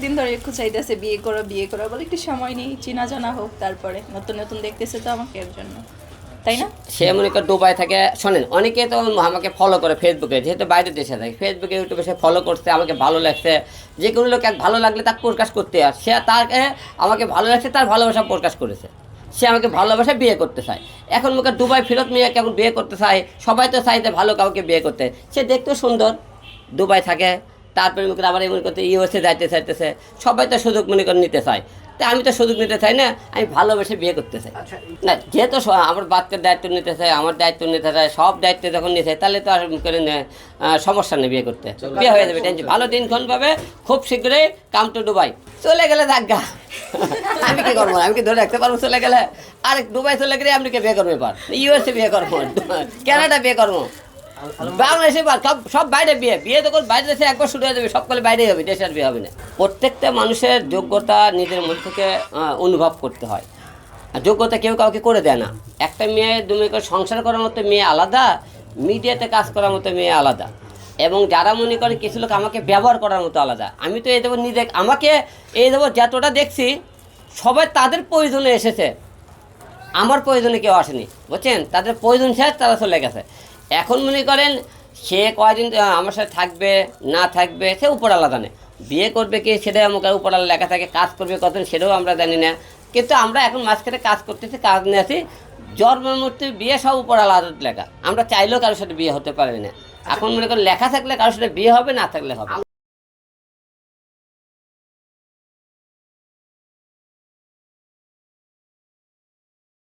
অনেকদিন ধরে খুঁচাইতেছে বিয়ে করো বলে একটু সময় নেই, চেনা জানা হোক, তারপরে নতুন নতুন দেখতেছে তো আমাকে এর জন্য, তাই না? সে মনে করে দুবাই থাকে। শোনেন, অনেকে তো আমাকে ফলো করে ফেসবুকে, যেহেতু বাইরের দেশে থাকে, ফেসবুকে ইউটিউবে সে ফলো করছে, আমাকে ভালো লাগছে। যে কোনো লোক এক ভালো লাগলে তাকে প্রকাশ করতে আর সে তাকে আমাকে ভালো লাগছে, তার ভালোবাসা প্রকাশ করেছে। সে আমাকে ভালোবাসা বিয়ে করতে চায়। এখন মুখে দুবাই ফেরত মেয়ে কেমন বিয়ে করতে চায়, সবাই তো চাইতে ভালো কাউকে বিয়ে করতে। সে দেখতেও সুন্দর, দুবাই থাকে, তারপরে মুখে আবার এমন করতে ইউএসএ যাইতে চাইতেছে। সবাই তো সুযোগ মনে করে নিতে চায়, তাই আমি তো সুযোগ নিতে চাই না, আমি ভালোবেসে বিয়ে করতে চাই। না, যেহেতু আমার বাচ্চার দায়িত্ব নিতে চাই, আমার দায়িত্ব নিতে চাই, সব দায়িত্ব যখন নিতে চাই, তাহলে তো আর করে সমস্যা নেই বিয়ে করতে। বিয়ে হয়ে যাবে, টেনশন। ভালো দিনক্ষণ পাবে, খুব শীঘ্রই কাম টু দুবাই। চলে গেলে থাকগা, আমি কি করবো? আমি কি ধরে রাখতে পারবো? চলে গেলে আর দুবাই চলে গেলে আমি কে বিয়ে করবো? এবার ইউএসএ বিয়ে করবো, কানাডা বিয়ে করবো, বাংলাদেশে সব বাইরে বিয়ে। বিয়ে তখন বাইরে দেশে একবার শুরু হয়ে যাবে, সবকালে বাইরেই হবে, দেশে আর বিয়ে হবে না। প্রত্যেকটা মানুষের যোগ্যতা নিজের মধ্যে থেকে অনুভব করতে হয়। আর যোগ্যতা কেউ কাউকে করে দেয় না। একটা মেয়ে তুমি সংসার করার মতো মেয়ে আলাদা, মিডিয়াতে কাজ করার মতো মেয়ে আলাদা, এবং যারা মনে করে কিছু লোক আমাকে ব্যবহার করার মতো আলাদা। আমি তো এই দেবো নিজে, আমাকে এই দেবো যতটা দেখছি সবাই তাদের প্রয়োজনে এসেছে, আমার প্রয়োজনে কেউ আসেনি, বুঝছেন? তাদের প্রয়োজন শেষ, তারা চলে গেছে। এখন মনে করেন সে কয়দিন আমার সাথে থাকবে না থাকবে সে উপর আলাদা নেই, বিয়ে করবে কি সেটাই আমাকে উপর আলাদা লেখা থাকে, কাজ করবে কতদিন সেটাও আমরা জানি না। কিন্তু আমরা এখন মাঝখানে কাজ করতেছি, কাজ নিয়ে আছি, জন্মের মূর্তি বিয়ে সব উপর আলাদা লেখা। আমরা চাইলেও কারোর সাথে বিয়ে হতে পারি না। এখন মনে করেন লেখা থাকলে কারোর সাথে বিয়ে হবে, না থাকলে হবে।